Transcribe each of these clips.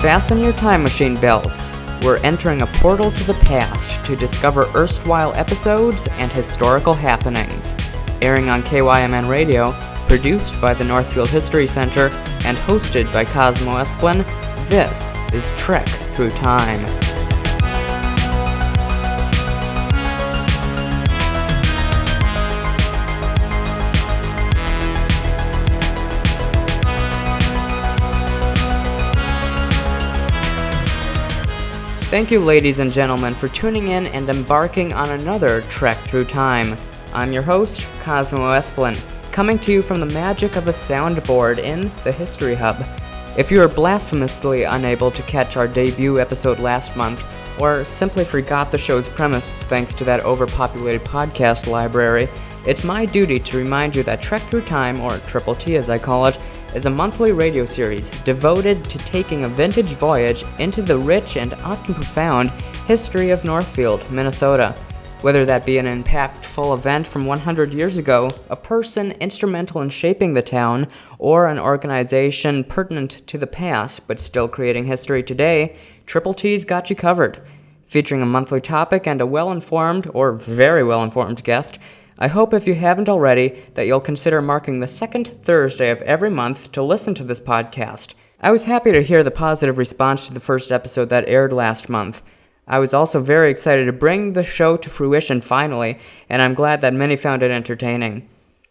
Fasten your time machine belts. We're entering a portal to the past to discover erstwhile episodes and historical happenings. Airing on KYMN Radio, produced by the Northfield History Center, and hosted by Kosmo Esplan, this is Trek Through Time. Thank you, ladies and gentlemen, for tuning in and embarking on another Trek Through Time. I'm your host, Kosmo Esplan, coming to you from the magic of a soundboard in the History Hub. If you are blasphemously unable to catch our debut episode last month, or simply forgot the show's premise thanks to that overpopulated podcast library, it's my duty to remind you that Trek Through Time, or Triple T as I call it, is a monthly radio series devoted to taking a vintage voyage into the rich and often profound history of Northfield, Minnesota. Whether that be an impactful event from 100 years ago, a person instrumental in shaping the town, or an organization pertinent to the past but still creating history today, Triple T's got you covered. Featuring a monthly topic and a well-informed, or very well-informed guest, I hope if you haven't already that you'll consider marking the second Thursday of every month to listen to this podcast. I was happy to hear the positive response to the first episode that aired last month. I was also very excited to bring the show to fruition finally, and I'm glad that many found it entertaining.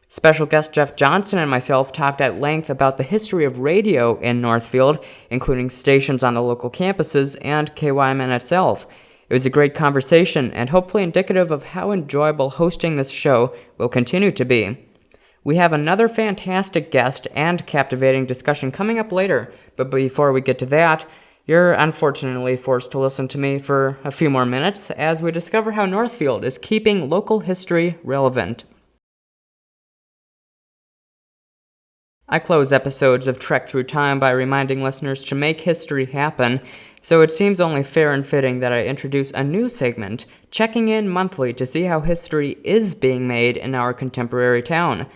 Special guest Jeff Johnson and myself talked at length about the history of radio in Northfield, including stations on the local campuses and KYMN itself. It was a great conversation and hopefully indicative of how enjoyable hosting this show will continue to be. We have another fantastic guest and captivating discussion coming up later, but before we get to that, you're unfortunately forced to listen to me for a few more minutes as we discover how Northfield is keeping local history relevant. I close episodes of Trek Through Time by reminding listeners to make history happen, so it seems only fair and fitting that I introduce a new segment, checking in monthly to see how history is being made in our contemporary town.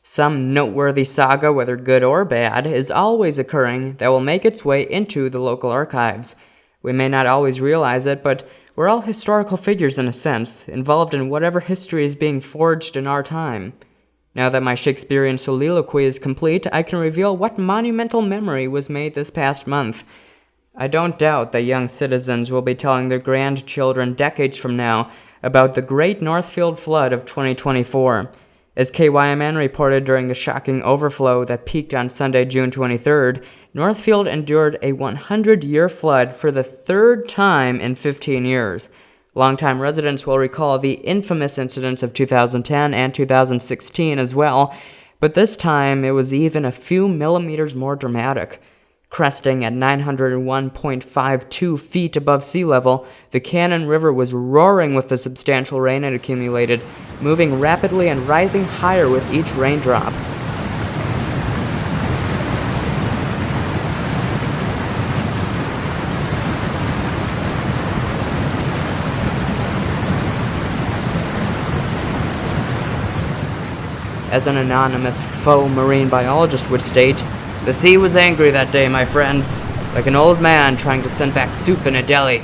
Some noteworthy saga, whether good or bad, is always occurring that will make its way into the local archives. We may not always realize it, but we're all historical figures in a sense, involved in whatever history is being forged in our time. Now that my Shakespearean soliloquy is complete, I can reveal what monumental memory was made this past month. I don't doubt that young citizens will be telling their grandchildren decades from now about the great Northfield flood of 2024. As KYMN reported during the shocking overflow that peaked on Sunday, June 23rd, Northfield endured a 100-year flood for the third time in 15 years. Longtime residents will recall the infamous incidents of 2010 and 2016 as well, but this time it was even a few millimeters more dramatic. Cresting at 901.52 feet above sea level, the Cannon River was roaring with the substantial rain it accumulated, moving rapidly and rising higher with each raindrop. As an anonymous faux marine biologist would state, "The sea was angry that day, my friends, like an old man trying to send back soup in a deli."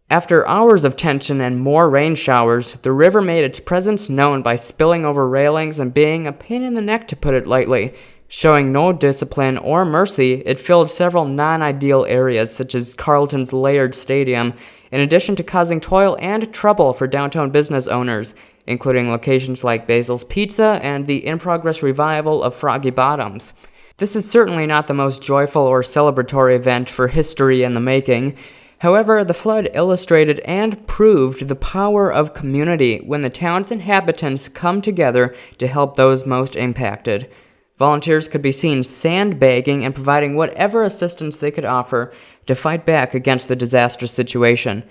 After hours of tension and more rain showers, the river made its presence known by spilling over railings and being a pain in the neck, to put it lightly. Showing no discipline or mercy, it filled several non-ideal areas such as Carleton's Laird Stadium, in addition to causing toil and trouble for downtown business owners, including locations like Basil's Pizza and the in-progress revival of Froggy Bottoms. This is certainly not the most joyful or celebratory event for history in the making. However, the flood illustrated and proved the power of community when the town's inhabitants come together to help those most impacted. Volunteers could be seen sandbagging and providing whatever assistance they could offer to fight back against the disastrous situation.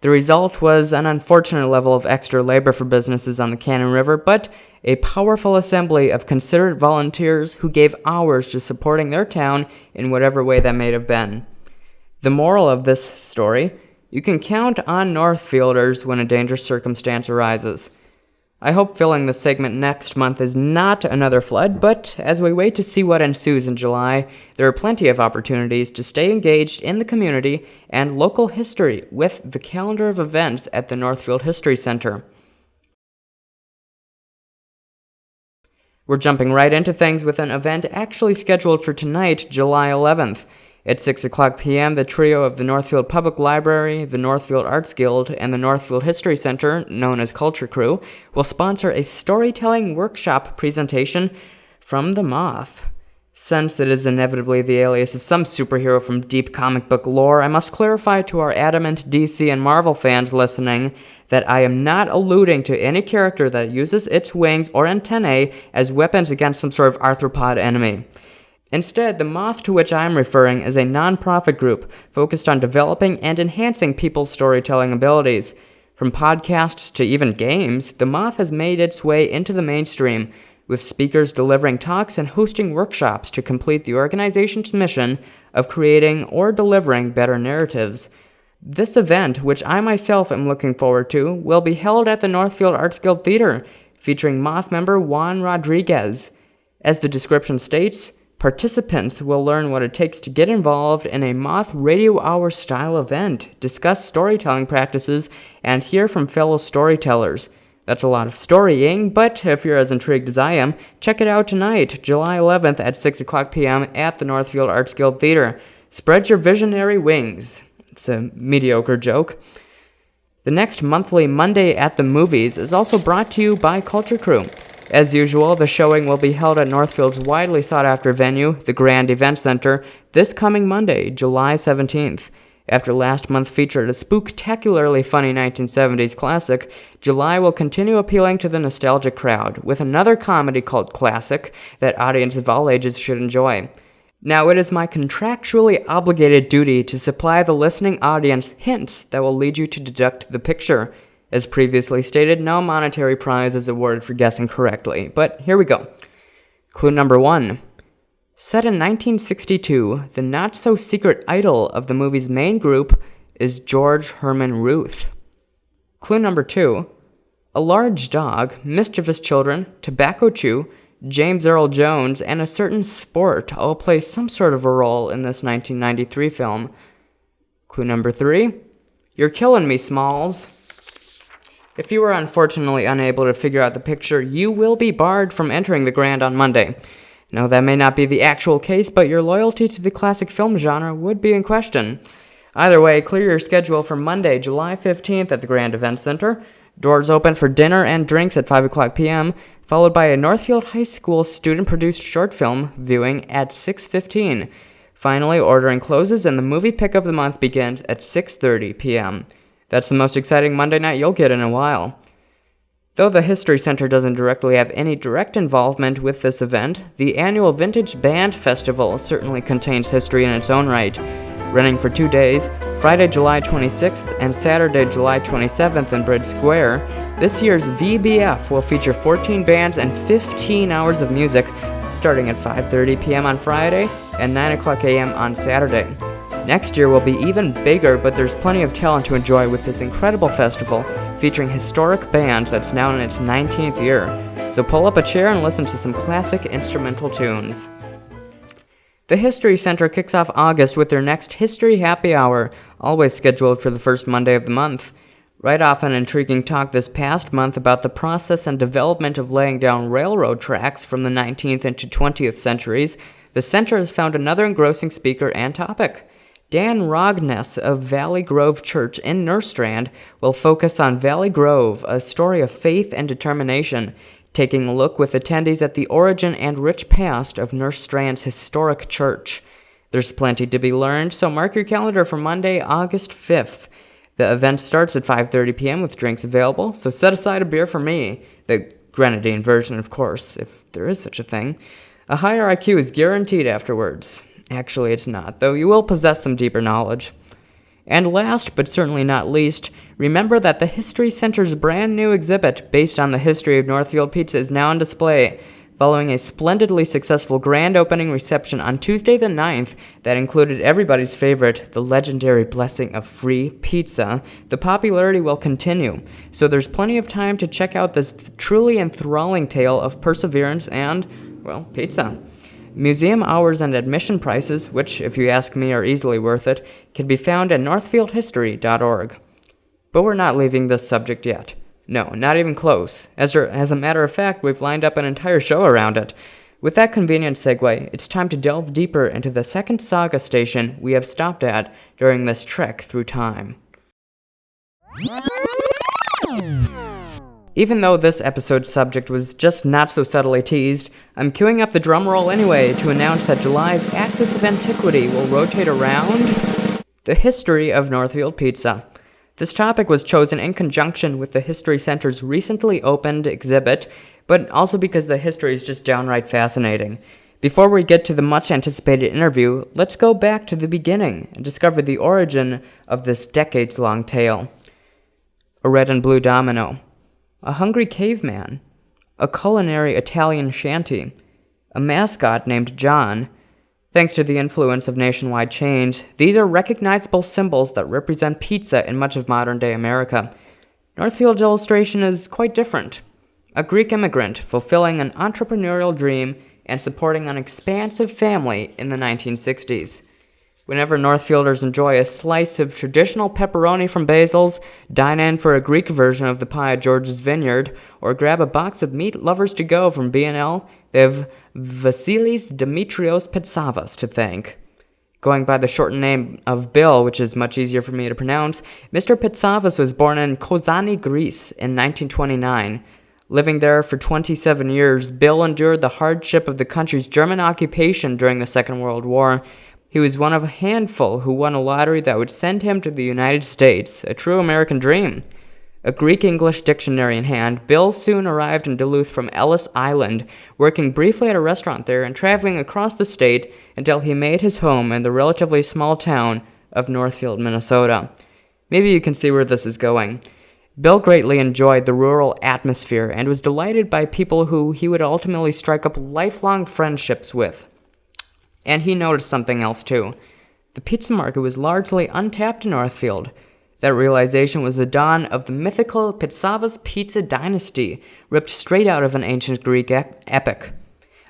The result was an unfortunate level of extra labor for businesses on the Cannon River, but a powerful assembly of considerate volunteers who gave hours to supporting their town in whatever way that may have been. The moral of this story: you can count on Northfielders when a dangerous circumstance arises. I hope filling this segment next month is not another flood, but as we wait to see what ensues in July, there are plenty of opportunities to stay engaged in the community and local history with the calendar of events at the Northfield History Center. We're jumping right into things with an event actually scheduled for tonight, July 11th. At 6 o'clock p.m., the trio of the Northfield Public Library, the Northfield Arts Guild, and the Northfield History Center, known as Culture Crew, will sponsor a storytelling workshop presentation from the Moth. Since it is inevitably the alias of some superhero from deep comic book lore, I must clarify to our adamant DC and Marvel fans listening that I am not alluding to any character that uses its wings or antennae as weapons against some sort of arthropod enemy. Instead, the Moth to which I am referring is a non-profit group focused on developing and enhancing people's storytelling abilities. From podcasts to even games, the Moth has made its way into the mainstream, with speakers delivering talks and hosting workshops to complete the organization's mission of creating or delivering better narratives. This event, which I myself am looking forward to, will be held at the Northfield Arts Guild Theater, featuring Moth member Juan Rodriguez. As the description states, participants will learn what it takes to get involved in a Moth Radio Hour style event, discuss storytelling practices, and hear from fellow storytellers. That's a lot of storying, but if you're as intrigued as I am, check it out tonight, July 11th at 6 o'clock p.m. at the Northfield Arts Guild Theater. Spread your visionary wings. It's a mediocre joke. The next monthly Monday at the Movies is also brought to you by Culture Crew. As usual, the showing will be held at Northfield's widely sought-after venue, the Grand Event Center, this coming Monday, July 17th. After last month featured a spooktacularly funny 1970s classic, July will continue appealing to the nostalgic crowd, with another comedy called Classic that audiences of all ages should enjoy. Now, it is my contractually obligated duty to supply the listening audience hints that will lead you to deduct the picture. As previously stated, no monetary prize is awarded for guessing correctly, but here we go. Clue number 1. Set in 1962, the not-so-secret idol of the movie's main group is George Herman Ruth. Clue number 2. A large dog, mischievous children, tobacco chew, James Earl Jones, and a certain sport all play some sort of a role in this 1993 film. Clue number 3. You're killing me, Smalls. If you were unfortunately unable to figure out the picture, you will be barred from entering the Grand on Monday. No, that may not be the actual case, but your loyalty to the classic film genre would be in question. Either way, clear your schedule for Monday, July 15th at the Grand Event Center. Doors open for dinner and drinks at 5 o'clock p.m., followed by a Northfield High School student-produced short film viewing at 6:15. Finally, ordering closes and the movie pick of the month begins at 6:30 p.m. That's the most exciting Monday night you'll get in a while. Though the History Center doesn't directly have any direct involvement with this event, the annual Vintage Band Festival certainly contains history in its own right. Running for 2 days, Friday, July 26th and Saturday, July 27th in Bridge Square, this year's VBF will feature 14 bands and 15 hours of music, starting at 5:30 p.m. on Friday and 9 o'clock a.m. on Saturday. Next year will be even bigger, but there's plenty of talent to enjoy with this incredible festival, featuring historic bands that's now in its 19th year. So pull up a chair and listen to some classic instrumental tunes. The History Center kicks off August with their next History Happy Hour, always scheduled for the first Monday of the month. Right off an intriguing talk this past month about the process and development of laying down railroad tracks from the 19th into 20th centuries, the center has found another engrossing speaker and topic. Dan Rogness of Valley Grove Church in Nerstrand will focus on Valley Grove, a story of faith and determination, taking a look with attendees at the origin and rich past of Nerstrand's historic church. There's plenty to be learned, so mark your calendar for Monday, August 5th. The event starts at 5:30 p.m. with drinks available, so set aside a beer for me, the grenadine version, of course, if there is such a thing. A higher IQ is guaranteed afterwards. Actually, it's not, though you will possess some deeper knowledge. And last, but certainly not least, remember that the History Center's brand new exhibit, based on the history of Northfield Pizza, is now on display. following a splendidly successful grand opening reception on Tuesday the 9th that included everybody's favorite, the legendary blessing of free pizza. The popularity will continue, so there's plenty of time to check out this truly enthralling tale of perseverance and, well, pizza. Museum hours and admission prices, which, if you ask me, are easily worth it, can be found at northfieldhistory.org. But we're not leaving this subject yet. No, not even close. As a matter of fact, we've lined up an entire show around it. With that convenient segue, it's time to delve deeper into the second saga station we have stopped at during this trek through time. Even though this episode's subject was just not so subtly teased, I'm queuing up the drum roll anyway to announce that July's Axis of Antiquity will rotate around the history of Northfield Pizza. This topic was chosen in conjunction with the History Center's recently opened exhibit, but also because the history is just downright fascinating. Before we get to the much-anticipated interview, let's go back to the beginning and discover the origin of this decades-long tale. A red and blue domino. A hungry caveman, a culinary Italian shanty, a mascot named John. Thanks to the influence of nationwide chains, these are recognizable symbols that represent pizza in much of modern-day America. Northfield's illustration is quite different. A Greek immigrant fulfilling an entrepreneurial dream and supporting an expansive family in the 1960s. Whenever Northfielders enjoy a slice of traditional pepperoni from Basil's, dine in for a Greek version of the pie at George's Vineyard, or grab a box of meat lovers to go from B&L, they have Vasilis Dimitrios Pitsavas to thank. Going by the shortened name of Bill, which is much easier for me to pronounce, Mr. Pitsavas was born in Kozani, Greece in 1929. Living there for 27 years, Bill endured the hardship of the country's German occupation during the Second World War. He was one of a handful who won a lottery that would send him to the United States, a true American dream. A Greek-English dictionary in hand, Bill soon arrived in Duluth from Ellis Island, working briefly at a restaurant there and traveling across the state until he made his home in the relatively small town of Northfield, Minnesota. Maybe you can see where this is going. Bill greatly enjoyed the rural atmosphere and was delighted by people who he would ultimately strike up lifelong friendships with. And he noticed something else too. The pizza market was largely untapped in Northfield. That realization was the dawn of the mythical Pitsavas pizza dynasty, ripped straight out of an ancient Greek epic.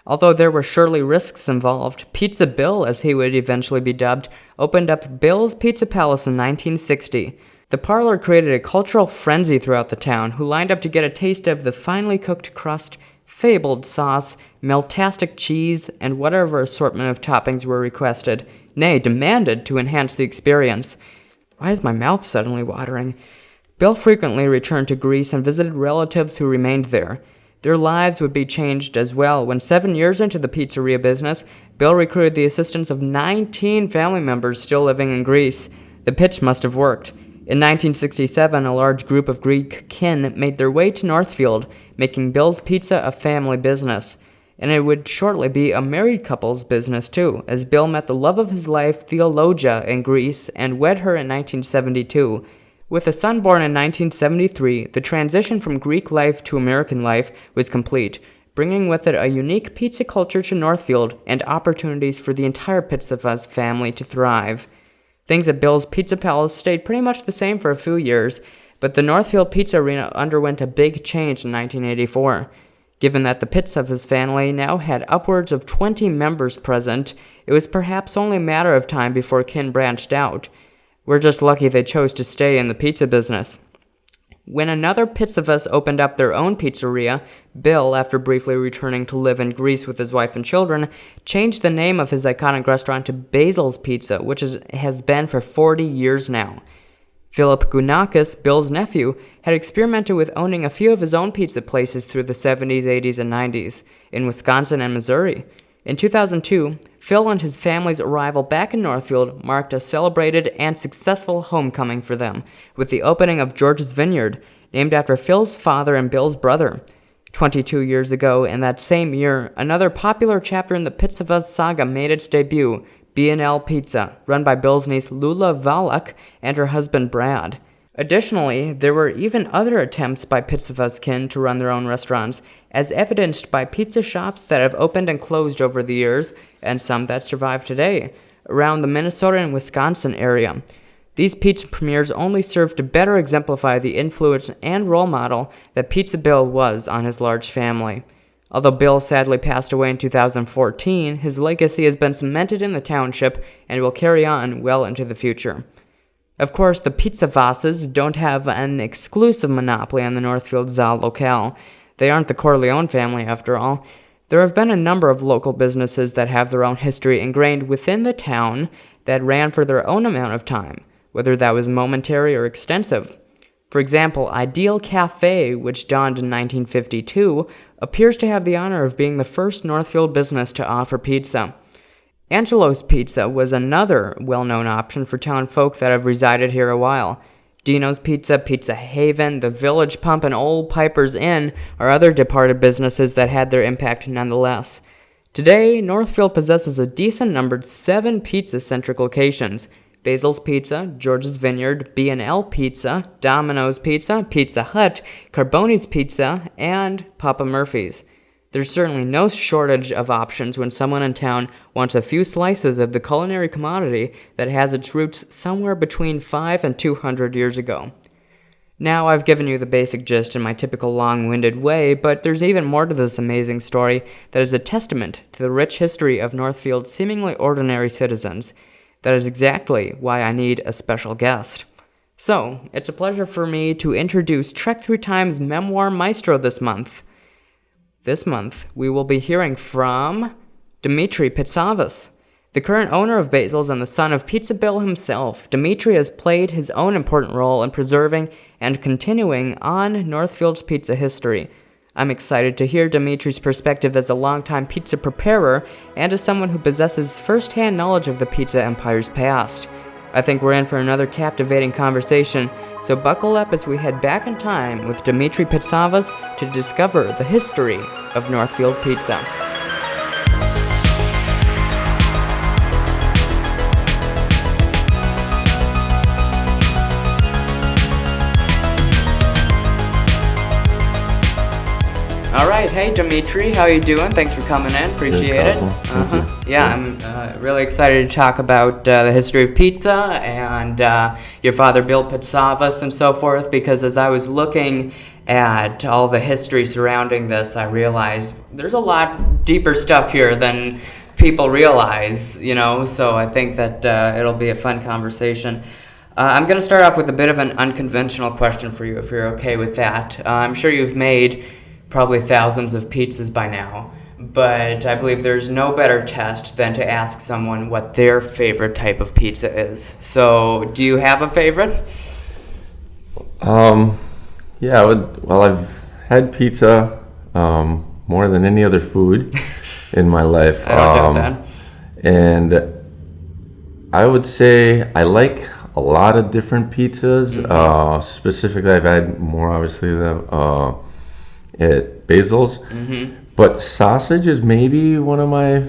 Although there were surely risks involved, Pizza Bill, as he would eventually be dubbed, opened up Bill's Pizza Palace in 1960. The parlor created a cultural frenzy throughout the town, who lined up to get a taste of the finely cooked crust, fabled sauce, meltastic cheese, and whatever assortment of toppings were requested, nay, demanded to enhance the experience. Why is my mouth suddenly watering? Bill frequently returned to Greece and visited relatives who remained there. Their lives would be changed as well when 7 years into the pizzeria business, Bill recruited the assistance of 19 family members still living in Greece. The pitch must have worked. In 1967, a large group of Greek kin made their way to Northfield, making Bill's Pizza a family business. And it would shortly be a married couple's business too, as Bill met the love of his life, Theologia, in Greece, and wed her in 1972. With a son born in 1973, the transition from Greek life to American life was complete, bringing with it a unique pizza culture to Northfield and opportunities for the entire Pitsavas family to thrive. Things at Bill's Pizza Palace stayed pretty much the same for a few years, but the Northfield Pizza Arena underwent a big change in 1984. Given that the Pitsavas family now had upwards of 20 members present, it was perhaps only a matter of time before kin branched out. We're just lucky they chose to stay in the pizza business. When another Pitsavas opened up their own pizzeria, Bill, after briefly returning to live in Greece with his wife and children, changed the name of his iconic restaurant to Basil's Pizza, which has been for 40 years now. Philip Gounakis, Bill's nephew, had experimented with owning a few of his own pizza places through the 70s, 80s, and 90s, in Wisconsin and Missouri. In 2002, Phil and his family's arrival back in Northfield marked a celebrated and successful homecoming for them, with the opening of George's Vineyard, named after Phil's father and Bill's brother. 22 years ago, in that same year, another popular chapter in the Pitsavas saga made its debut, B&L Pizza, run by Bill's niece Lula Valak and her husband Brad. Additionally, there were even other attempts by Pitsavas kin to run their own restaurants, as evidenced by pizza shops that have opened and closed over the years, and some that survive today, around the Minnesota and Wisconsin area. These pizza premieres only serve to better exemplify the influence and role model that Pizza Bill was on his large family. Although Bill sadly passed away in 2014, his legacy has been cemented in the township and will carry on well into the future. Of course, the Pitsavases don't have an exclusive monopoly on the Northfield Zal locale. They aren't the Corleone family, after all. There have been a number of local businesses that have their own history ingrained within the town that ran for their own amount of time, whether that was momentary or extensive. For example, Ideal Cafe, which dawned in 1952, appears to have the honor of being the first Northfield business to offer pizza. Angelo's Pizza was another well-known option for town folk that have resided here a while. Dino's Pizza, Pizza Haven, the Village Pump, and Old Piper's Inn are other departed businesses that had their impact nonetheless. Today, Northfield possesses a decent numbered 7 pizza-centric locations: Basil's Pizza, George's Vineyard, B&L Pizza, Domino's Pizza, Pizza Hut, Carboni's Pizza, and Papa Murphy's. There's certainly no shortage of options when someone in town wants a few slices of the culinary commodity that has its roots somewhere between 5 and 200 years ago. Now, I've given you the basic gist in my typical long-winded way, but there's even more to this amazing story that is a testament to the rich history of Northfield's seemingly ordinary citizens. That is exactly why I need a special guest. So, it's a pleasure for me to introduce Trek Through Time's memoir maestro this month. This month, we will be hearing from Dimitri Pitsavas. The current owner of Basil's and the son of Pizza Bill himself, Dimitri has played his own important role in preserving and continuing on Northfield's pizza history. I'm excited to hear Dimitri's perspective as a longtime pizza preparer and as someone who possesses first-hand knowledge of the pizza empire's past. I think we're in for another captivating conversation, so buckle up as we head back in time with Dimitri Pitsavas to discover the history of Northfield Pizza. All right, hey Dimitri, how you doing? Thanks for coming in, appreciate it. Yeah, I'm really excited to talk about the history of pizza and your father Bill Pitsavas and so forth, because as I was looking at all the history surrounding this, I realized there's a lot deeper stuff here than people realize, so I think that it'll be a fun conversation. I'm going to start off with a bit of an unconventional question for you, if you're okay with that. I'm sure you've made probably thousands of pizzas by now, but I believe there's no better test than to ask someone what their favorite type of pizza is. So, do you have a favorite? Yeah, I've had pizza more than any other food in my life. I don't doubt that. And I would say I like a lot of different pizzas. Mm-hmm. Specifically, I've had more, obviously, at Basil's. Mm-hmm. But sausage is maybe one of my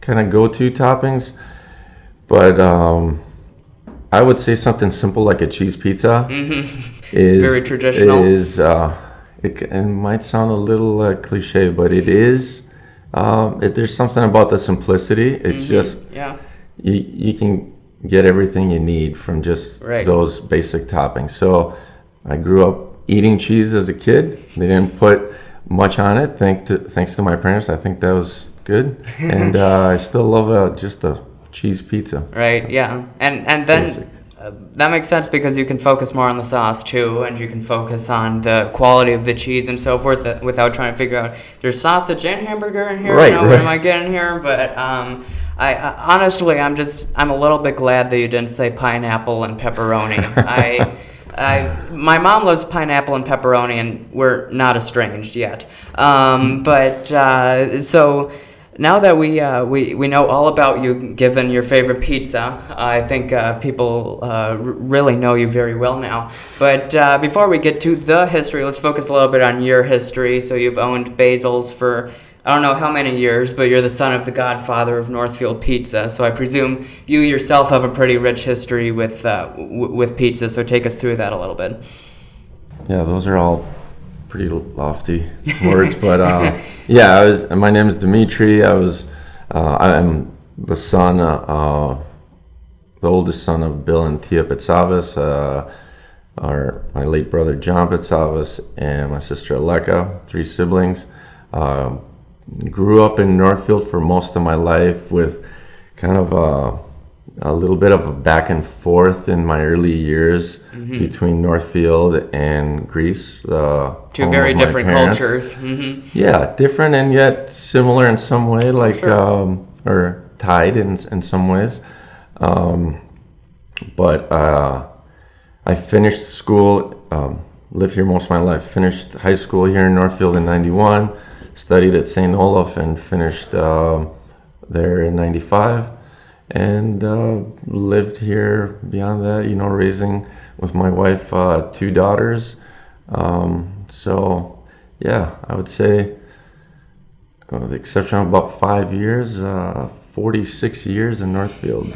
kind of go-to toppings. But I would say something simple like a cheese pizza is very traditional. It might sound a little cliche, but it is. There's something about the simplicity. It's just you can get everything you need from just those basic toppings. So I grew up eating cheese as a kid. They didn't put much on it, thanks to my parents. I think that was good, and I still love just a cheese pizza. Right. Yeah, and then that makes sense because you can focus more on the sauce too, and you can focus on the quality of the cheese and so forth without trying to figure out there's sausage and hamburger in here. What am I getting here? But I honestly, I'm a little bit glad that you didn't say pineapple and pepperoni. My mom loves pineapple and pepperoni, and we're not estranged yet. So now that we know all about you, given your favorite pizza, I think people really know you very well now. But before we get to the history, let's focus a little bit on your history. So you've owned Basil's for I don't know how many years, but you're the son of the godfather of Northfield Pizza. So I presume you yourself have a pretty rich history with pizza. So take us through that a little bit. Yeah, those are all pretty lofty words, but yeah, my name is Dimitri. I'm the son, the oldest son of Bill and Tia Pitsavas, my late brother John Pitsavas, and my sister Aleka, 3 siblings. Grew up in Northfield for most of my life with kind of a little bit of a back and forth in my early years between Northfield and Greece. Two very different cultures. Yeah, different and yet similar in some way, like sure. Or tied in some ways. But I finished school, lived here most of my life, finished high school here in Northfield in 91, studied at St. Olaf and finished there in 95. And lived here beyond that, raising with my wife 2 daughters. So, yeah, I would say, with the exception of about 5 years, 46 years in Northfield,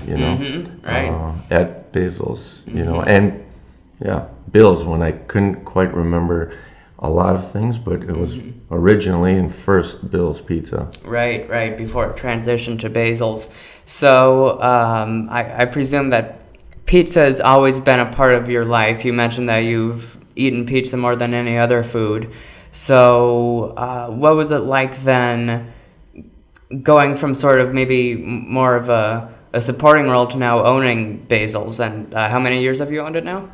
right. At Basil's, and yeah, Bill's when I couldn't quite remember a lot of things, but it was originally and first Bill's Pizza. Right, before it transitioned to Basil's. So I presume that pizza has always been a part of your life. You mentioned that you've eaten pizza more than any other food. So what was it like then, going from sort of maybe more of a supporting role to now owning Basil's? And how many years have you owned it now?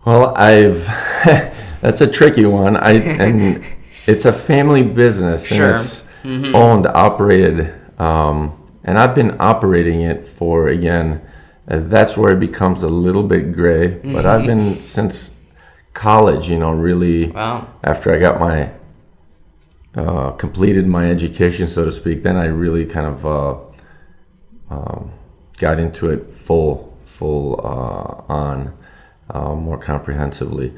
Well, that's a tricky one. And it's a family business, and sure. It's owned, operated, and I've been operating it for, again, that's where it becomes a little bit gray. But I've been since college, really. Wow. After I got my completed my education, so to speak, then I really kind of got into it full on. More comprehensively.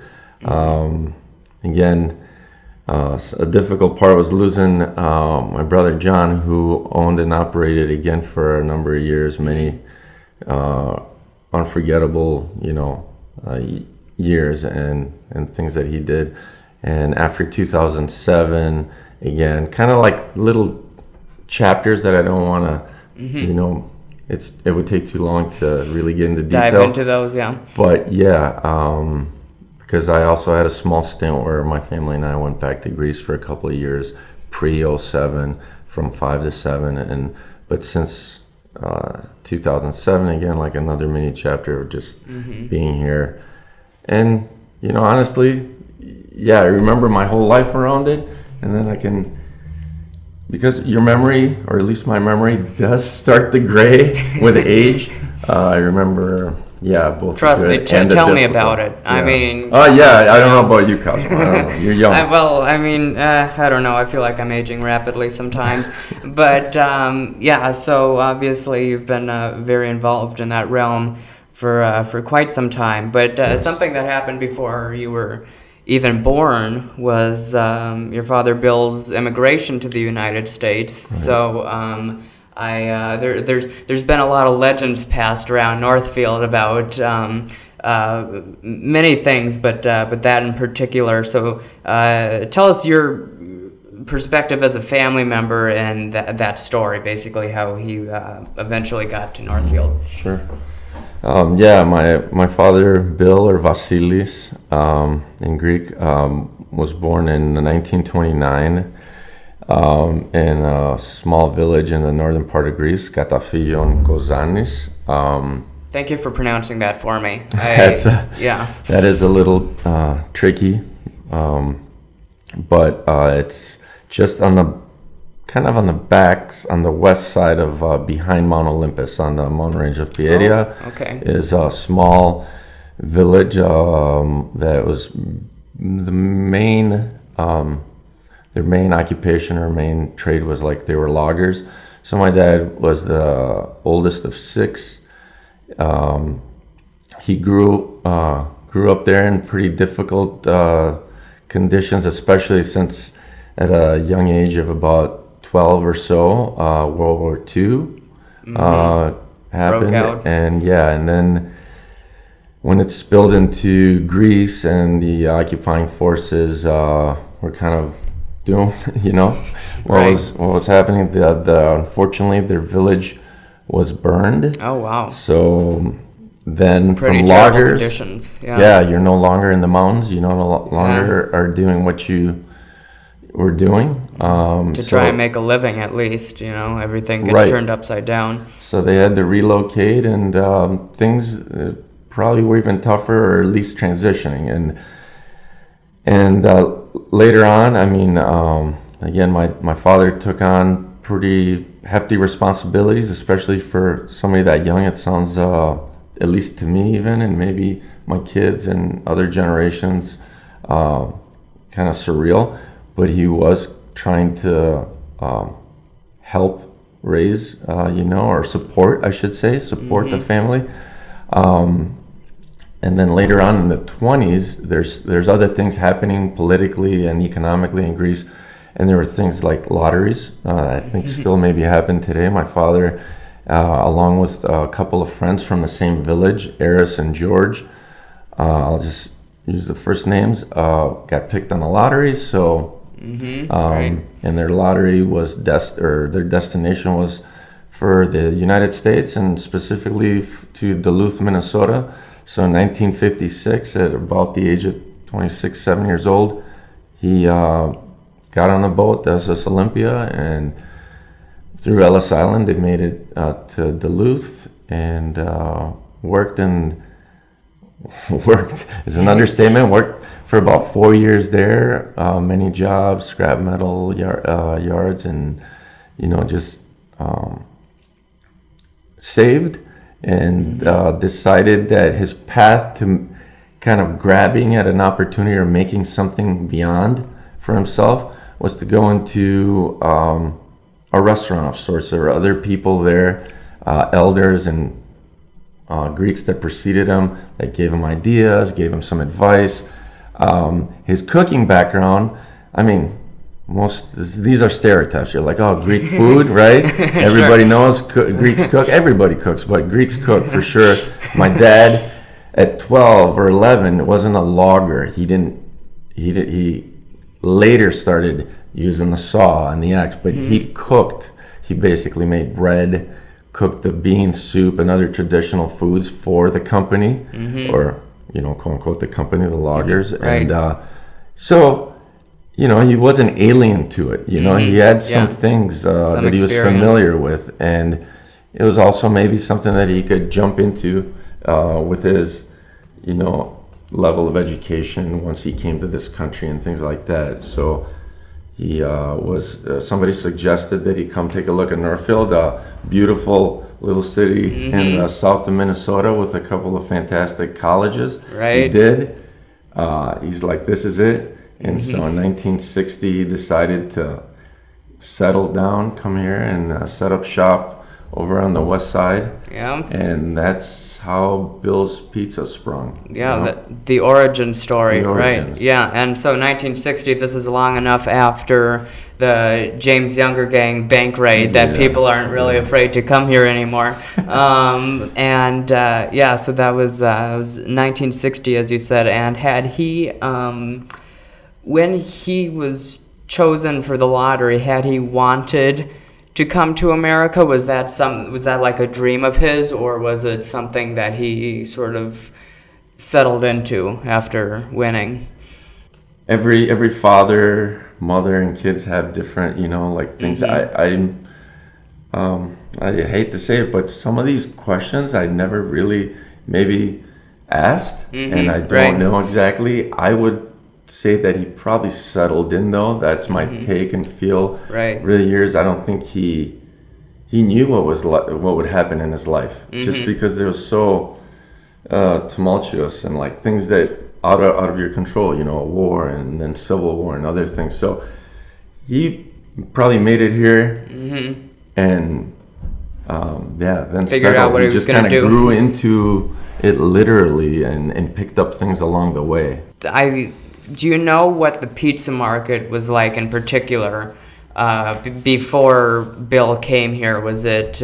Again, a difficult part was losing my brother John, who owned and operated again for a number of years, many unforgettable, years and things that he did. And after 2007, again, kind of like little chapters that I don't want to, it would take too long to really get into detail. Dive into those, yeah. But yeah, because I also had a small stint where my family and I went back to Greece for a couple of years, pre-07, from 5 to 7, but since 2007, again, like another mini chapter of just being here. And, honestly, yeah, I remember my whole life around it, and then I can... Because your memory, or at least my memory, does start to gray with age. I remember, both. Trust me, tell me about it. Yeah. I mean... I don't know about you, Kosmo. I don't know. You're young. I don't know. I feel like I'm aging rapidly sometimes. But, so obviously you've been very involved in that realm for quite some time. But yes. Something that happened before you were even born was your father Bill's immigration to the United States. Right. So there's been a lot of legends passed around Northfield about many things, but that in particular. So tell us your perspective as a family member and that story, basically how he eventually got to Northfield. Sure. My father, Bill, or Vasilis, in Greek, was born in 1929 in a small village in the northern part of Greece, Katafilion Kozanis. Thank you for pronouncing that for me. That is a little tricky, but it's just on the west side of behind Mount Olympus on the mountain range of Pieria. Oh, okay. Is a small village that was the main their main occupation or main trade was like they were loggers. So my dad was the oldest of 6. He grew up there in pretty difficult conditions, especially since at a young age of about 12 or so. World War II happened, broke out. and then when it spilled into Greece and the occupying forces were kind of doing, what was happening. The unfortunately, their village was burned. Oh wow! So then Pretty from terrible loggers, conditions. you're no longer in the mountains. You no longer are doing what you were doing to try and make a living, at least. Everything gets turned upside down. So they had to relocate, and things probably were even tougher, or at least transitioning. And later on, I mean, again, my father took on pretty hefty responsibilities, especially for somebody that young. It sounds, at least to me even, and maybe my kids and other generations, kind of surreal. But he was trying to help raise, or support, I should say, the family. And then later on in the 20s, there's other things happening politically and economically in Greece. And there were things like lotteries, I think still maybe happen today. My father, along with a couple of friends from the same village, Eris and George, I'll just use the first names, got picked on the lottery. So, and their lottery was, their destination was for the United States, and specifically to Duluth, Minnesota. So in 1956, at about the age of 26, 7 years old, he got on a boat, the SS Olympia, and through Ellis Island, they made it to Duluth, and worked is an understatement, worked for about 4 years there, many jobs, scrap metal yards, and, just saved. And decided that his path to kind of grabbing at an opportunity or making something beyond for himself was to go into a restaurant of sorts. There were other people there, elders and Greeks that preceded him, that gave him ideas, gave him some advice. His cooking background, I mean, these are stereotypes. You're like, oh, Greek food, right? Everybody knows Greeks cook. Everybody cooks, but Greeks cook for sure. My dad, at 12 or 11, wasn't a logger. He later started using the saw and the axe, but he cooked. He basically made bread, cooked the bean soup and other traditional foods for the company, or quote unquote the company, the loggers, and so. He wasn't alien to it. He had some things that he was familiar with, and it was also maybe something that he could jump into with his, level of education once he came to this country and things like that. So he somebody suggested that he come take a look at Northfield, a beautiful little city in south of Minnesota with a couple of fantastic colleges. Right. He did. He's like, this is it. And so in 1960, he decided to settle down, come here and set up shop over on the west side. Yeah. And that's how Bill's Pizza sprung. Yeah, the origin story, right? Yeah, and so 1960, this is long enough after the James Younger Gang bank raid that people aren't really afraid to come here anymore. So that was 1960, as you said. And had he... when he was chosen for the lottery, had he wanted to come to America? Was that like a dream of his, or was it something that he sort of settled into after winning? Every father, mother, and kids have different, things. I hate to say it, but some of these questions I never really maybe asked, and I don't know exactly. I would say that he probably settled in, though. That's my take and feel. Right. Really, years. I don't think he knew what would happen in his life, just because it was so tumultuous and like things that out of your control. A war and then civil war and other things. So he probably made it here, and then figured out what he was going to do. Just kind of grew into it literally and picked up things along the way. do you know what the pizza market was like in particular before Bill came here? Was it,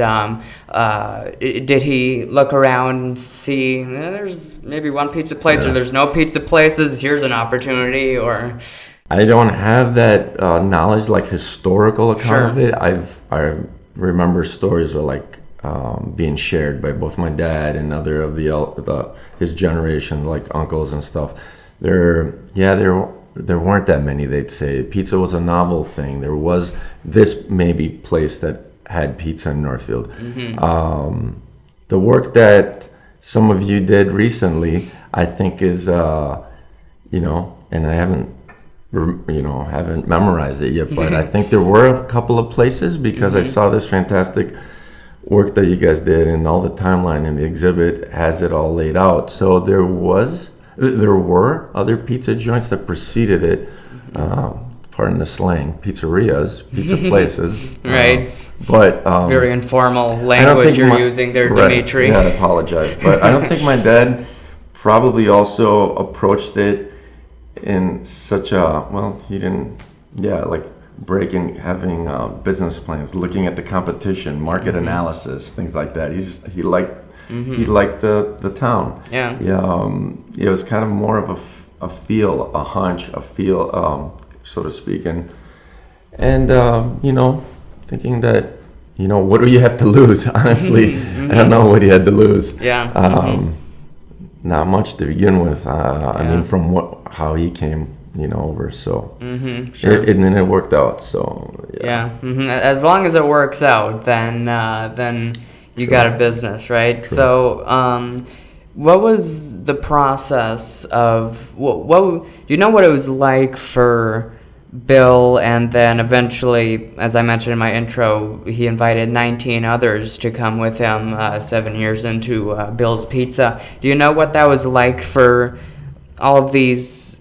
did he look around and see, there's maybe one pizza place or there's no pizza places, here's an opportunity, or? I don't have that knowledge, like historical account of it. I remember stories were like being shared by both my dad and other of his generation, like uncles and stuff. There weren't that many. They'd say pizza was a novel thing. There was this maybe place that had pizza in Northfield. The work that some of you did recently, I think, is and I haven't memorized it yet, but I think there were a couple of places because I saw this fantastic work that you guys did, and all the timeline in the exhibit has it all laid out. So there were other pizza joints that preceded it, pardon the slang, pizzerias, pizza places. Right. But very informal language you're using there, Dimitri. Yeah, I apologize. But I don't think my dad probably also approached it in such a, he didn't, like having business plans, looking at the competition, market analysis, things like that. He liked the town. Yeah. It was kind of more of a feel, a hunch, so to speak, and thinking that, what do you have to lose? Honestly, I don't know what he had to lose. Yeah. Not much to begin with. I mean, from how he came, over. So, sure. And then it worked out. So, yeah. As long as it works out, then you got a business, right? True. So, what was the process of what? Do you know what it was like for Bill, and then eventually, as I mentioned in my intro, he invited 19 others to come with him 7 years into Bill's Pizza. Do you know what that was like for all of these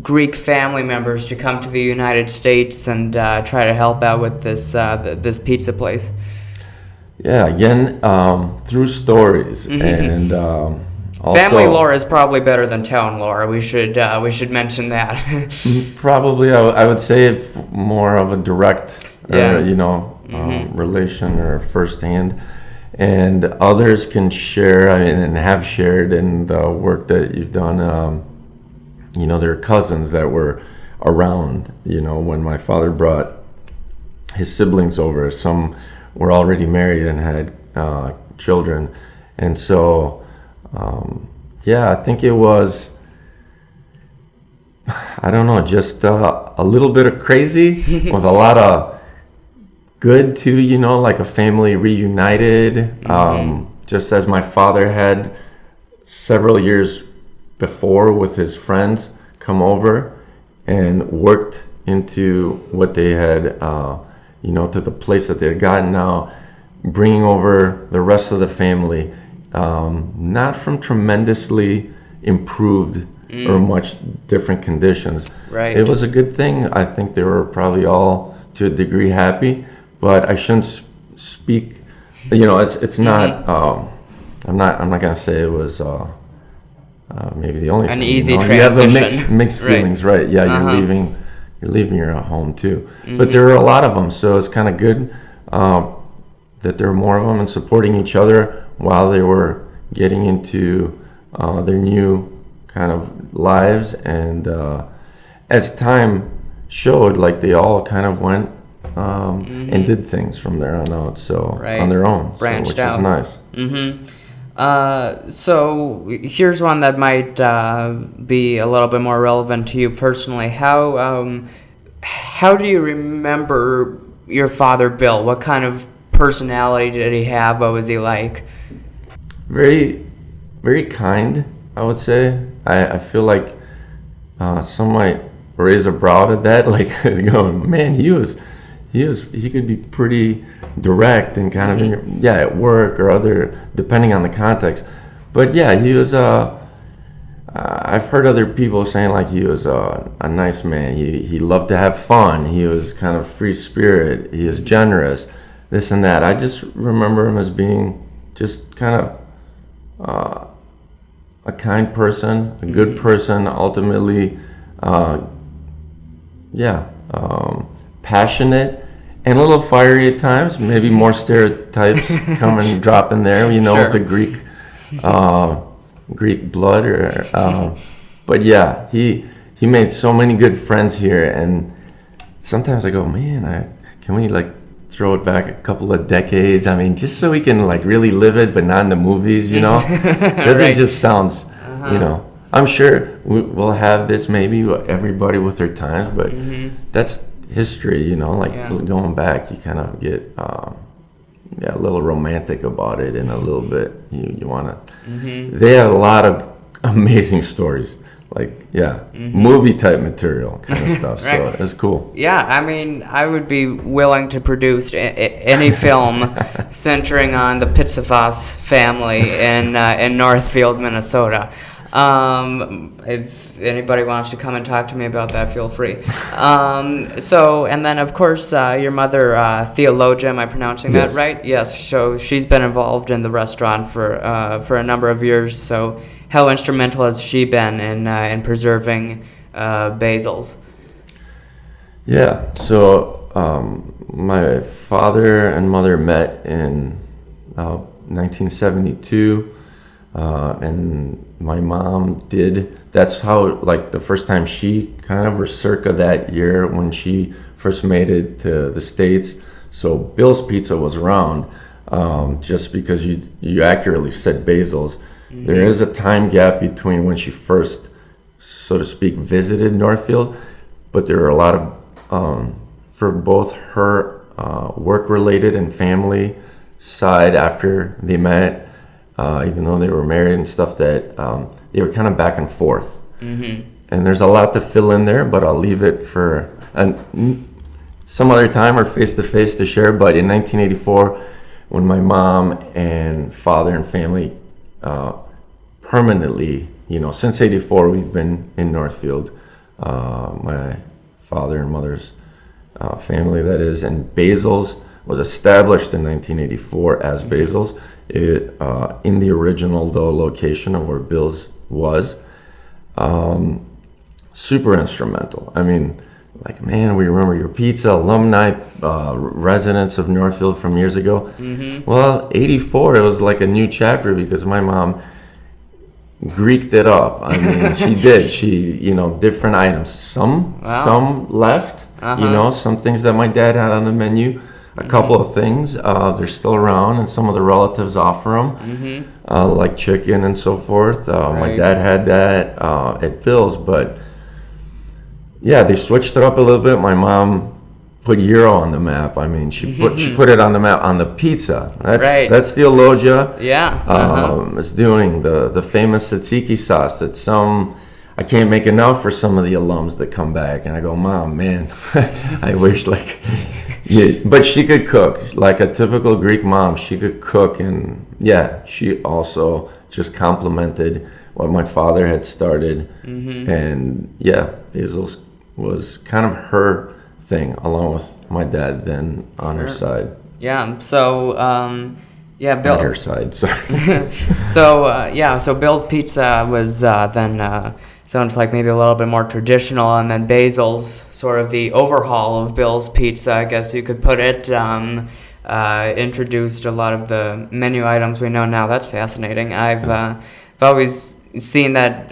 Greek family members to come to the United States and try to help out with this pizza place? Yeah, again, through stories and also, family lore is probably better than town lore. We should mention that. Probably, I would say it's more of a direct, relation or firsthand, and others can share. And have shared in the work that you've done. There are cousins that were around. When my father brought his siblings over, some were already married and had children, and so. I think it was, I don't know, just a little bit of crazy with a lot of good too, like a family reunited. Just as my father had several years before with his friends come over and worked into what they had, to the place that they had gotten now, bringing over the rest of the family. Not from tremendously improved or much different conditions. Right. It was a good thing. I think they were probably all to a degree happy, but I shouldn't speak. It's not. I'm not gonna say it was maybe the only an thing, easy transition. You have the mixed feelings, right? Yeah, you're leaving your home too. But there are a lot of them, so it's kind of good that there are more of them and supporting each other while they were getting into their new kind of lives. And as time showed, like they all kind of went and did things from there on out, so on their own, which is nice. So here's one that might be a little bit more relevant to you personally. How do you remember your father, Bill? What kind of personality did he have? What was he like? Very, very kind, I would say. I feel like some might raise a brow to that, like going, man, he could be pretty direct and kind of at work or other, depending on the context. But yeah, he was. I've heard other people saying like he was a nice man. He loved to have fun. He was kind of free spirit. He was generous, this and that. I just remember him as being just kind of a kind person, a good person. Ultimately, Uh, yeah, passionate and a little fiery at times. Maybe more stereotypes come and drop in there, you know, Sure. with the Greek blood. But yeah, he made so many good friends here, and sometimes I go, man, can we like throw it back a couple of decades? I mean, just so we can like really live it, but not in the movies, you know, because Right. it just sounds, you know. I'm sure we'll have this maybe everybody with their times, but that's history, you know. Like going back, you kind of get a little romantic about it, and a little bit you want to. They had a lot of amazing stories, like movie type material kind of stuff. Right. So it's cool. Yeah, I mean, I would be willing to produce any film centering on the Pitsavas family in Northfield, Minnesota. If anybody wants to come and talk to me about that, feel free. So, and then of course, your mother, Theologia, am I pronouncing that right? Yes. So she's been involved in the restaurant for a number of years. So, how instrumental has she been in preserving Basil's? Yeah. So my father and mother met in 1972. And my mom that's how, like, the first time she kind of, or circa that year when she first made it to the States. So Bill's Pizza was around, just because you accurately said Basil's. There is a time gap between when she first, so to speak, visited Northfield, but there are a lot of, for both her work-related and family side after they met, even though they were married and stuff, that they were kind of back and forth. And there's a lot to fill in there, but I'll leave it for some other time or face-to-face to share. But in 1984, when my mom and father and family permanently, you know, since 84, we've been in Northfield, my father and mother's family, that is, and Basil's was established in 1984 as Basil's. In the original, though, location of where Bill's was, super instrumental. I mean, like, man, we remember your pizza, alumni, residents of Northfield from years ago. Well, 84, it was like a new chapter because my mom Greeked it up. I mean, she did. She, you know, different items. Some left, you know, some things that my dad had on the menu. A couple of things, they're still around, and some of the relatives offer them, like chicken and so forth. My dad had that at Bill's, but yeah, they switched it up a little bit. My mom put gyro on the map. I mean, she put it on the map on the pizza. That's Theologia. Yeah. It's doing the famous tzatziki sauce that I can't make enough for some of the alums that come back, and I go, Mom, man, I wish like. Yeah, but she could cook like a typical Greek mom. She could cook, and yeah, she also just complemented what my father had started. And yeah, Basil's was kind of her thing, along with my dad then on her side. Yeah. So Bill. On her side, sorry. So Bill's Pizza was then sounds like maybe a little bit more traditional, and then Basil's sort of the overhaul of Bill's Pizza, I guess you could put it. Introduced a lot of the menu items we know now. That's fascinating. I've always seen that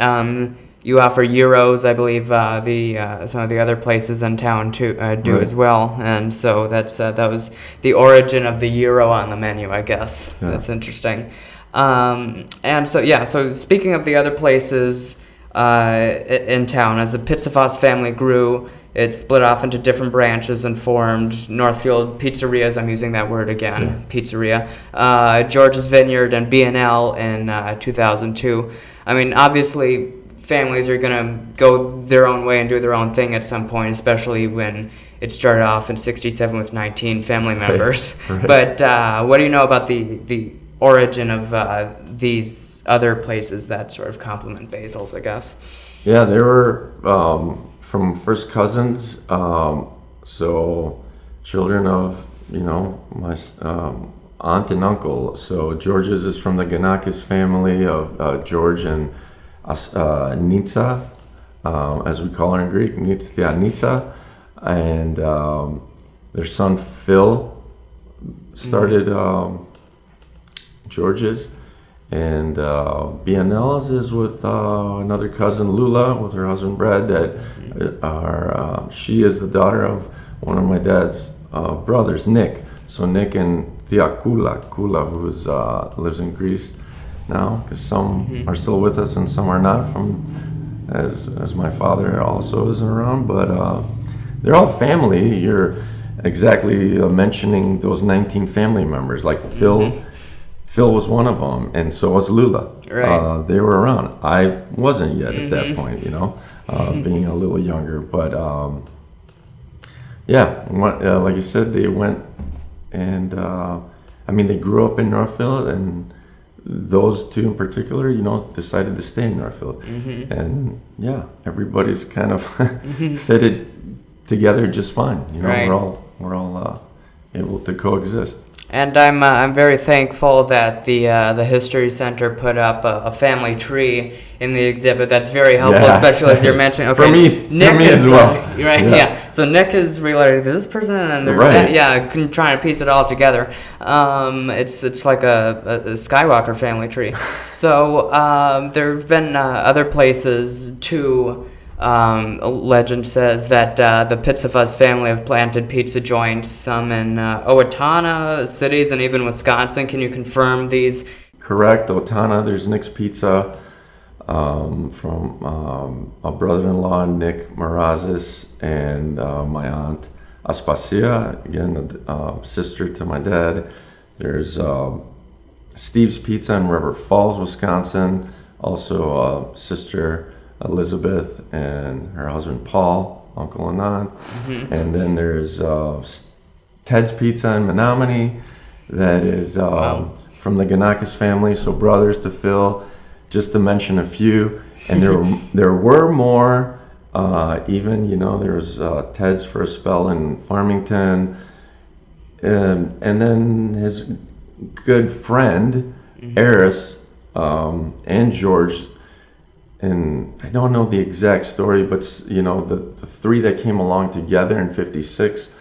you offer gyros. I believe some of the other places in town too do as well, and so that was the origin of the gyro on the menu, I guess. Yeah. That's interesting. So speaking of the other places in town, as the Pitsavas family grew, it split off into different branches and formed Northfield Pizzerias. I'm using that word again, pizzeria. George's Vineyard and B&L in 2002. I mean, obviously, families are going to go their own way and do their own thing at some point, especially when it started off in 67 with 19 family members. Right. But what do you know about the origin of these other places that sort of complement Basil's, I guess? Yeah, they were from first cousins, so children of, you know, my aunt and uncle. So George's is from the Ganakis family of George and Nitsa. as we call her in Greek, Nitsa, and their son Phil started George's, and Bianel's is with another cousin Lula with her husband Brad. She is the daughter of one of my dad's brothers, Nick. So Nick and Thea Kula, who lives in Greece now, because some are still with us and some are not. As my father also isn't around, but they're all family. You're exactly mentioning those 19 family members. Like Phil was one of them, and so was Lula. Right. They were around. I wasn't yet at that point, being a little younger. But like you said, they went and they grew up in Northfield, and those two in particular, decided to stay in Northfield. And everybody's kind of fitted together just fine. Right. We're all able to coexist. And I'm very thankful that the History Center put up a family tree in the exhibit. That's very helpful, especially as you're mentioning. Okay, for me as well. Right. Yeah. So Nick is related to this person, and there's trying to piece it all together. It's like a Skywalker family tree. So there have been other places too. Legend says that the Pitsavas family have planted pizza joints, some in Owatonna cities and even Wisconsin. Can you confirm these? Correct. Owatonna, there's Nick's Pizza from a brother-in-law, Nick Marazis, and my aunt Aspasia, again, a sister to my dad. There's Steve's Pizza in River Falls, Wisconsin, also sister Elizabeth and her husband Paul, Uncle Anand. And then there's Ted's Pizza in Menominee, that is from the Ganakis family, so brothers to Phil, just to mention a few. And there were more, even, there was Ted's for a spell in Farmington, and then his good friend, Eris, and George. And I don't know the exact story, but the three that came along together in '56.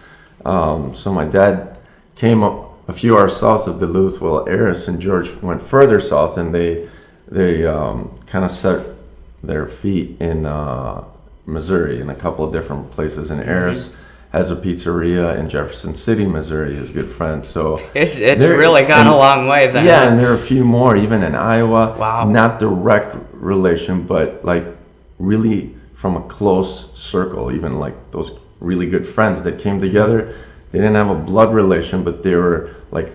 So my dad came up a few hours south of Duluth, while Eris and George went further south, and they kind of set their feet in Missouri in a couple of different places. And Eris has a pizzeria in Jefferson City, Missouri, his good friend. So it's really gone a long way then. Yeah, and there are a few more, even in Iowa. Wow. Not direct relation, but like really from a close circle, even like those really good friends that came together. They didn't have a blood relation, but they were like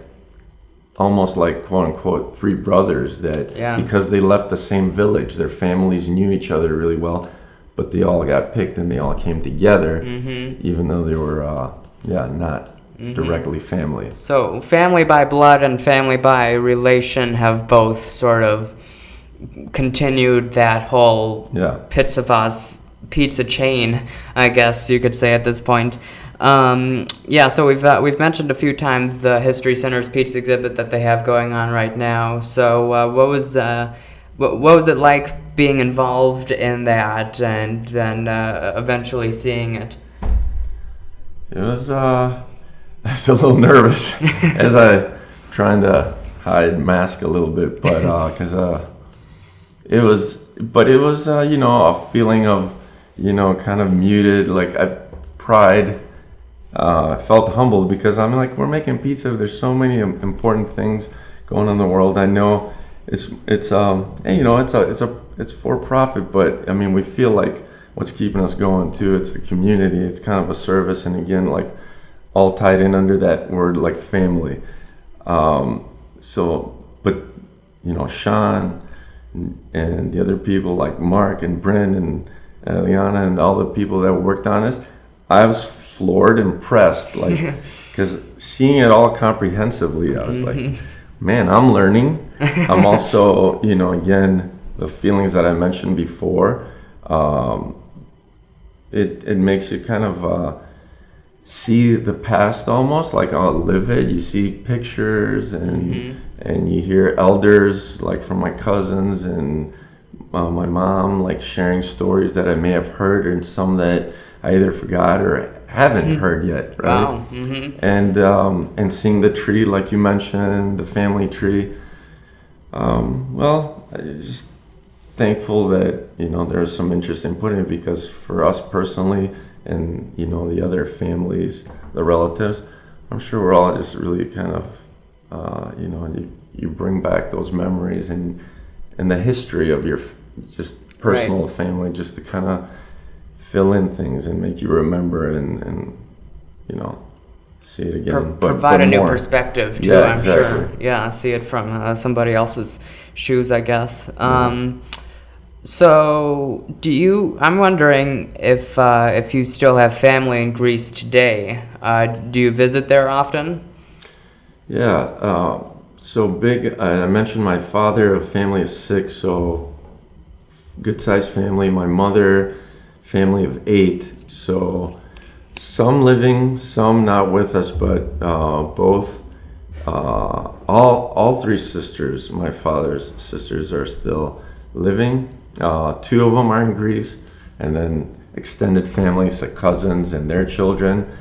almost like quote unquote three brothers that because they left the same village, their families knew each other really well. But they all got picked and they all came together, even though they were, not directly family. So family by blood and family by relation have both sort of continued that whole Pitsavas pizza chain, I guess you could say at this point. So we've mentioned a few times the History Center's pizza exhibit that they have going on right now. So what was it like being involved in that and then eventually seeing it? It was I was a little nervous as I trying to mask a little bit, but because it was a feeling of kind of muted, like pride. I felt humbled because I'm like, we're making pizza. There's so many important things going on in the world. I know it's for profit, but I mean, we feel like what's keeping us going too. It's the community. It's kind of a service, and again, like all tied in under that word, like family. Sean and the other people like Mark and Bryn and Eliana and all the people that worked on this, I was floored, impressed, like, because seeing it all comprehensively, I was like, man, I'm learning. I'm also, again, the feelings that I mentioned before, it makes you kind of see the past almost, like live it. You see pictures and you hear elders, like from my cousins and my mom, like sharing stories that I may have heard and some that I either forgot or haven't heard yet, right? Wow. Mm-hmm. And seeing the tree, like you mentioned, the family tree. Well, I'm just thankful that, you know, there's some interest in putting it, because for us personally and, you know, the other families, the relatives, I'm sure we're all just really kind of, you know, you bring back those memories and the history of your just personal family, just to kind of fill in things and make you remember and you know, see it again. Provide a new perspective too, I'm exactly. sure. Yeah, see it from somebody else's shoes, I guess. So, I'm wondering if you still have family in Greece today. Do you visit there often? Yeah, so big, I mentioned my father, a family of 6, so good-sized family. My mother, family of 8, so some living, some not with us, but both, all 3 sisters, my father's sisters, are still living. 2 of them are in Greece, and then extended families, like cousins and their children,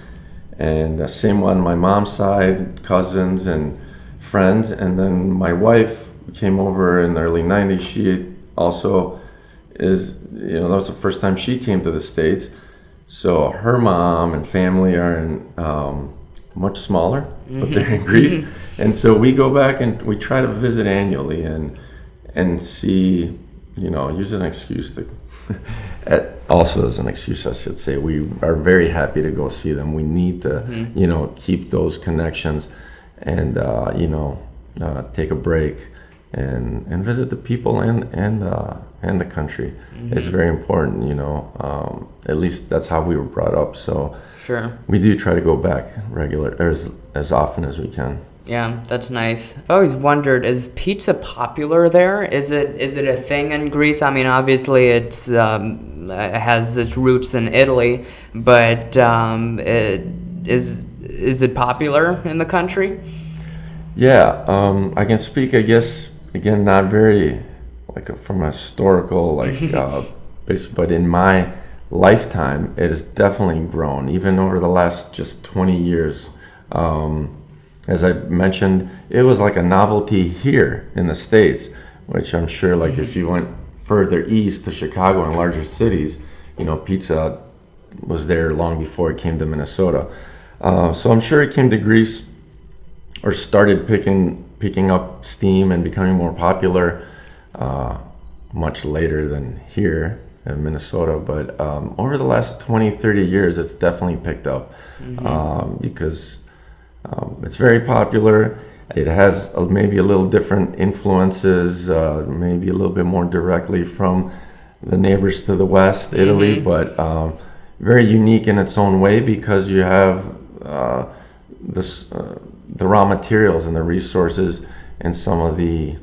and same on my mom's side, cousins and friends. And then my wife came over in the early 90s. She also is, you know, that was the first time she came to the States. So her mom and family are in much smaller, but they're in Greece. And so we go back and we try to visit annually and see, you know, use an excuse to, also as an excuse, I should say, we are very happy to go see them. We need to, you know, keep those connections and, you know, take a break and visit the people and the country. It's very important, you know, at least that's how we were brought up. So sure, we do try to go back as often as we can. Yeah, that's nice. I've always wondered, is pizza popular there? Is it a thing in Greece? I mean, obviously it has its roots in Italy, but is it popular in the country? Yeah, I can speak, I guess, again, not very from a historical base, but in my lifetime, it has definitely grown, even over the last just 20 years. As I mentioned, it was like a novelty here in the States, which I'm sure, like, if you went further east to Chicago and larger cities, you know, pizza was there long before it came to Minnesota. So I'm sure it came to Greece, or started picking up steam and becoming more popular much later than here in Minnesota. But over the last 20, 30 years, it's definitely picked up because it's very popular. It has maybe a little different influences, maybe a little bit more directly from the neighbors to the west, Italy, but very unique in its own way, because you have the raw materials and the resources and some of the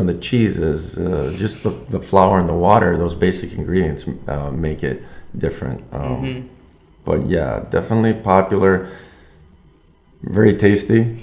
the cheeses, just the flour and the water, those basic ingredients make it different. But yeah, definitely popular, very tasty.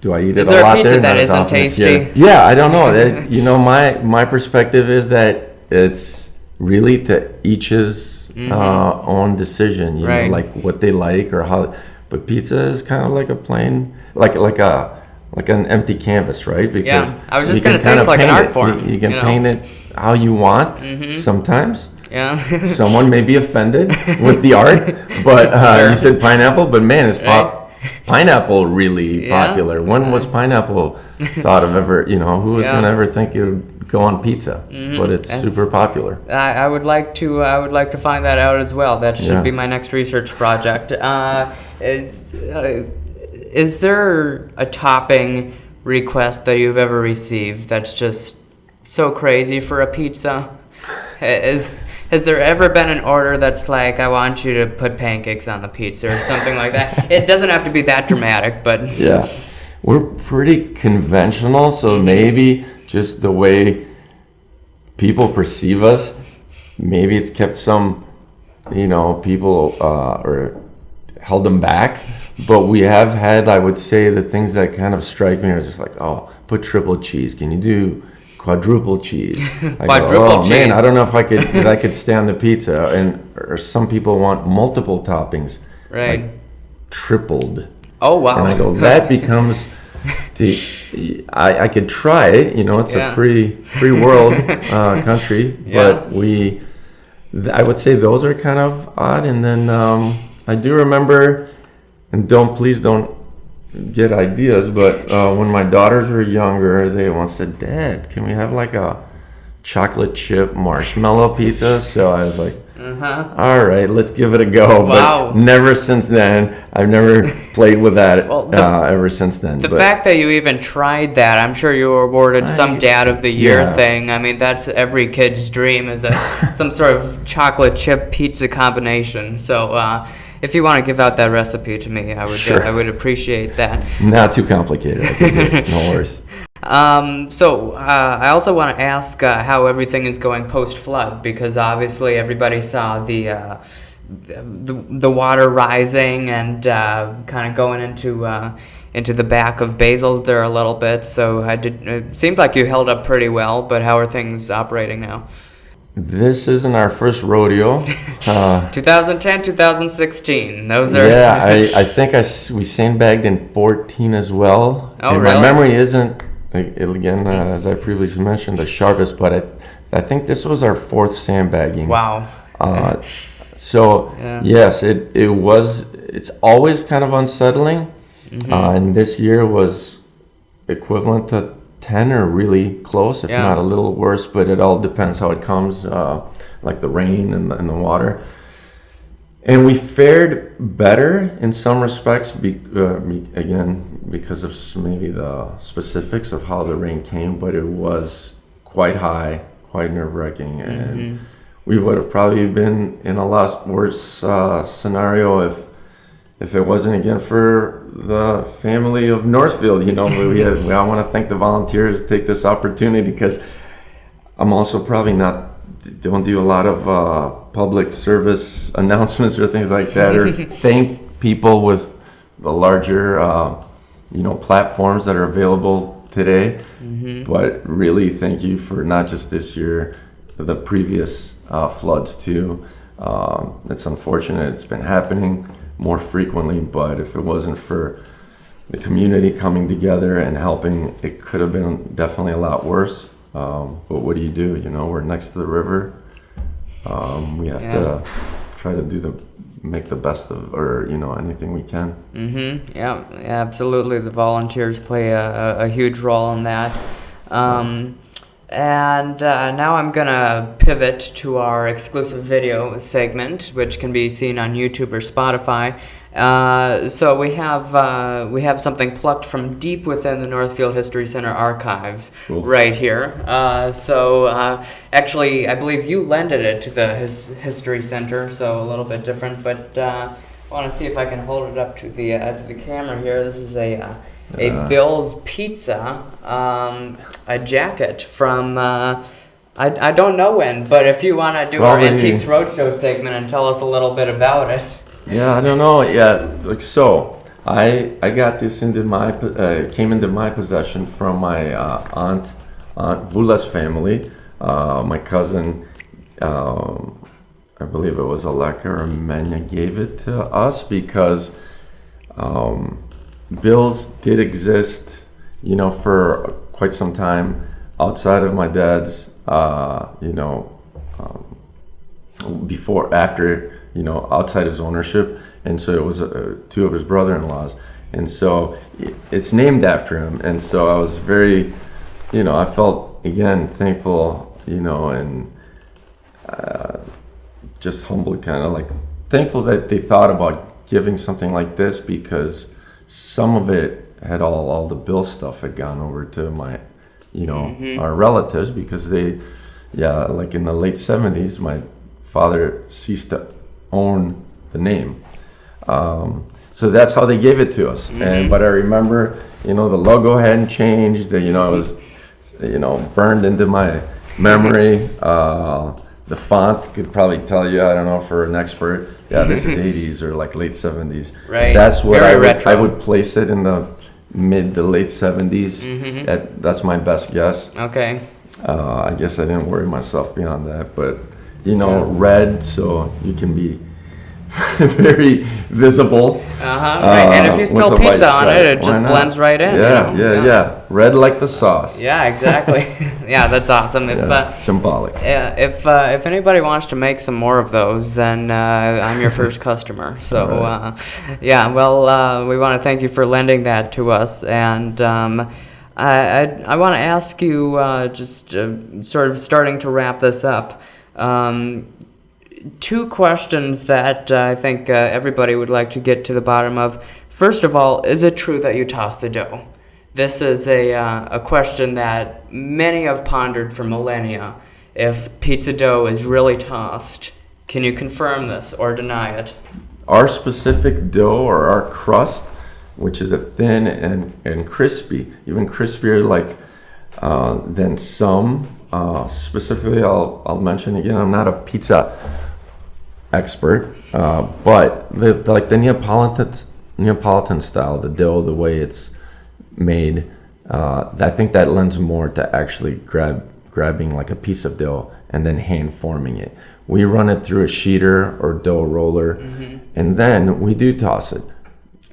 Do I eat it a lot there? Is there a pizza that isn't tasty? Yeah, I don't know. My perspective is that it's really to each his own decision. You know, like what they like or how. But pizza is kind of like a plain, like an empty canvas, right? Because I was just gonna say it's like an art form. You can paint it how you want. Sometimes. Yeah. Someone may be offended with the art, but you said pineapple, but man, is pineapple really popular? When was pineapple thought of ever, who was going to ever think it would go on pizza? But it's super popular. I would like to find that out as well. That should be my next research project. Is there a topping request that you've ever received that's just so crazy for a pizza? Has there ever been an order that's like, I want you to put pancakes on the pizza or something like that? It doesn't have to be that dramatic, but... Yeah. We're pretty conventional, so maybe just the way people perceive us, maybe it's kept some, people or held them back. But we have had, I would say, the things that kind of strike me are just like, oh, put triple cheese. Can you do quadruple cheese? Quadruple cheese. Man, I don't know if I could stand the pizza. Or some people want multiple toppings, right? Like tripled. Oh wow! And I go, that becomes I could try it. It's a free world country, but I would say those are kind of odd. And then I do remember, and please don't get ideas, but when my daughters were younger, they once said, "Dad, can we have like a chocolate chip marshmallow pizza?" So I was like, all right, let's give it a go. Wow. But never since then. I've never played with that ever since then. The fact that you even tried that, I'm sure you were awarded some Dad of the Year thing. I mean, that's every kid's dream, is some sort of chocolate chip pizza combination. So if you want to give out that recipe to me, I would appreciate that. Not too complicated. I can do it. No worries. I also want to ask how everything is going post-flood, because obviously everybody saw the water rising and kind of going into the back of Basil's there a little bit. So it seemed like you held up pretty well, but how are things operating now? This isn't our first rodeo. 2010, 2016. Those are. Yeah, I think we sandbagged in 14 as well. Oh, and really? My memory isn't, again, as I previously mentioned, the sharpest, but I think this was our fourth sandbagging. Wow. Yes, it's always kind of unsettling. And this year was equivalent to 10 or really close, if not a little worse, but it all depends how it comes, like the rain and the water. And we fared better in some respects, again, because of maybe the specifics of how the rain came, but it was quite high, quite nerve-wracking, and we would have probably been in a lot worse scenario if it wasn't, again, for the family of Northfield. I want to thank the volunteers, take this opportunity, because I'm also probably don't do a lot of public service announcements or things like that, or thank people with the larger, platforms that are available today. But really thank you for not just this year, the previous floods too. It's unfortunate it's been happening more frequently, but if it wasn't for the community coming together and helping, it could have been definitely a lot worse. But what do you do? We're next to the river. We have to try to make the best of, or anything we can. Yeah, absolutely. The volunteers play a huge role in that. And now I'm gonna pivot to our exclusive video segment, which can be seen on YouTube or Spotify. So we have something plucked from deep within the Northfield History Center archives. Cool. Right here. Actually, I believe you lended it to the History Center, so a little bit different. But I want to see if I can hold it up to the camera here. This is a Bill's Pizza, a jacket from I don't know when, but if you want to do our Antiques Roadshow segment and tell us a little bit about it. Yeah, I don't know. Yeah, I got this came into my possession from my aunt Vula's family. My cousin, I believe it was Aleka or Menya, gave it to us because Bill's did exist, for quite some time outside of my dad's, outside his ownership. And so it was two of his brother-in-laws. And so it's named after him. And so I was very, I felt, again, thankful, and just humbled, kind of like thankful that they thought about giving something like this, because some of it had all the Bill stuff had gone over to my, our relatives, because they, like in the late 70s, my father ceased to own the name. So that's how they gave it to us. But I remember, the logo hadn't changed. It was, burned into my memory. the font could probably tell you, I don't know, for an expert, yeah, this is 80s or like late 70s. Right. That's what Very I would place it in the mid to late 70s. That's my best guess. Okay. I guess I didn't worry myself beyond that, but red, so you can be very visible. Right. And if you spill pizza on it, it just blends right in. Yeah. Red like the sauce. Yeah, exactly. Yeah, that's awesome. Symbolic. Yeah, if anybody wants to make some more of those, then I'm your first customer. So, right. We want to thank you for lending that to us, and I want to ask you, sort of starting to wrap this up. Two questions that I think everybody would like to get to the bottom of. First of all, is it true that you toss the dough? This is a question that many have pondered for millennia. If pizza dough is really tossed, can you confirm this or deny it? Our specific dough or our crust, which is a thin and crispy, even crispier than some. Specifically, I'll mention again, I'm not a pizza expert, but the Neapolitan style, the dough, the way it's made, I think that lends more to actually grabbing like a piece of dough and then hand forming it. We run it through a sheeter or dough roller, and then we do toss it.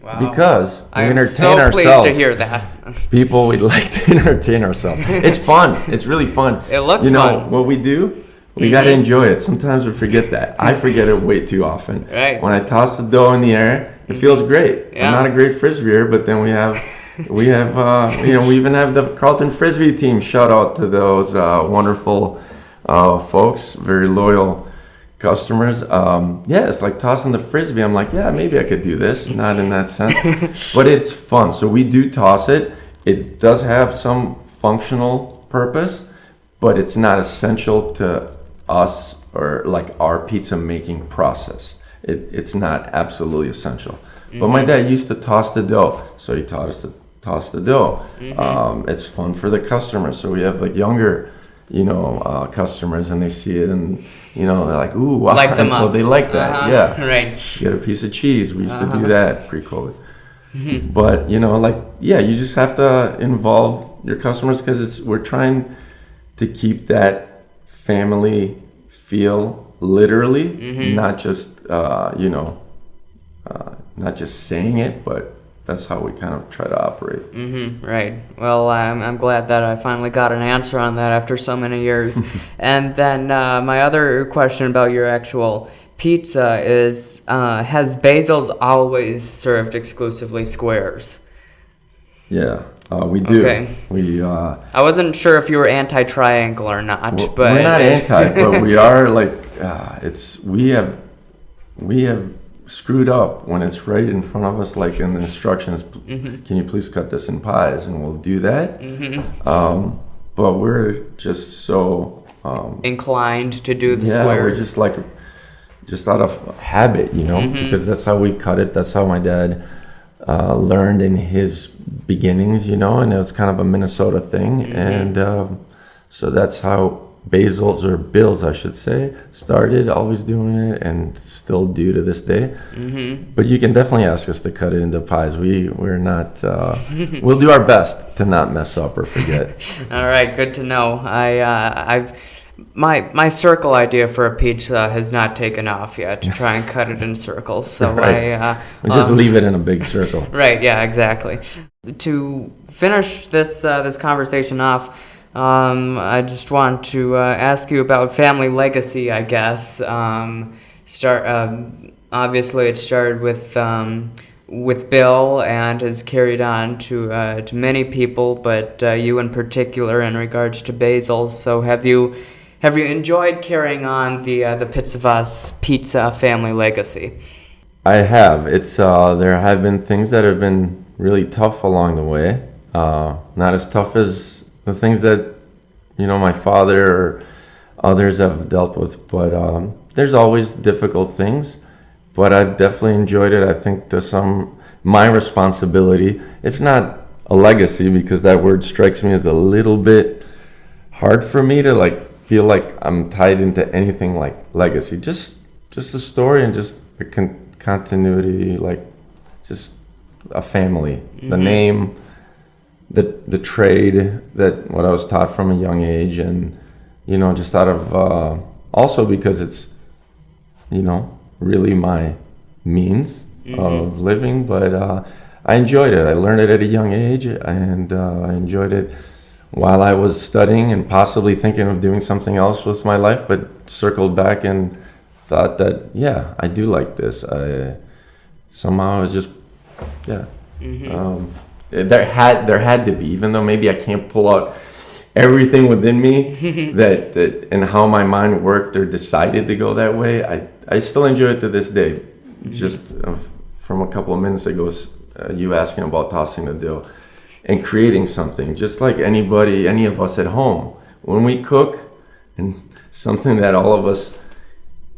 Wow. Because we entertain ourselves. I'm so pleased to hear that. People, we'd like to entertain ourselves. It's fun. It's really fun. It looks fun. What we do, we got to enjoy it. Sometimes we forget that. I forget it way too often. Right. When I toss the dough in the air, it feels great. Yeah. I'm not a great frisbeer, but then we even have the Carlton Frisbee team. Shout out to those wonderful folks, very loyal customers. It's like tossing the frisbee. I'm like, yeah, maybe I could do this. Not in that sense, but it's fun. So we do toss it. It does have some functional purpose, but it's not essential to us or like our pizza making process. It's not absolutely essential. But my dad used to toss the dough, so he taught us to toss the dough. It's fun for the customers. So we have like younger customers, and they see it, and they're like, ooh, wow. Lights them up. So they like that. Yeah. Right. Get a piece of cheese. We used to do that pre-COVID. But you just have to involve your customers, because we're trying to keep that family feel literally, not just not just saying it, but that's how we kind of try to operate. Right. Well, I'm glad that I finally got an answer on that after so many years. And then my other question about your actual pizza is, has Basil's always served exclusively squares? Yeah, we do. Okay. I wasn't sure if you were anti-triangle or not. Well, but we're not anti, but we are we have screwed up when it's right in front of us, like in the instructions. Can you please cut this in pies? And we'll do that. But we're just so inclined to do the squares. We're just out of habit, because that's how we cut it. That's how my dad learned in his beginnings, and it was kind of a Minnesota thing. And so that's how Basil's, or Bill's I should say, started, always doing it, and still do to this day. But you can definitely ask us to cut it into pies. We're not we'll do our best to not mess up or forget. All right, good to know. My circle idea for a pizza has not taken off yet, to try and cut it in circles. So right. We just leave it in a big circle. Right, yeah, exactly. To finish this conversation off, I just want to ask you about family legacy, I guess. Obviously, it started with Bill and has carried on to many people, but you in particular in regards to Basil's. So have you enjoyed carrying on the Pitsavas pizza family legacy? I have. It's there have been things that have been really tough along the way. Not as tough as the things that my father or others have dealt with, but there's always difficult things. But I've definitely enjoyed it. I think my responsibility, if not a legacy, because that word strikes me as a little bit hard for me to feel like I'm tied into anything like legacy. Just a story and just a continuity, like just a family. The name, the trade, that what I was taught from a young age, and just out of also because it's really my means of living, but I enjoyed it. I learned it at a young age, and I enjoyed it while I was studying and possibly thinking of doing something else with my life, but circled back and thought that, yeah, I do like this. Somehow I was just, yeah. There had to be, even though maybe I can't pull out everything within me that and how my mind worked or decided to go that way, I still enjoy it to this day. Just from a couple of minutes ago, you asking about tossing the dough and creating something, just like any of us at home. When we cook, and something that all of us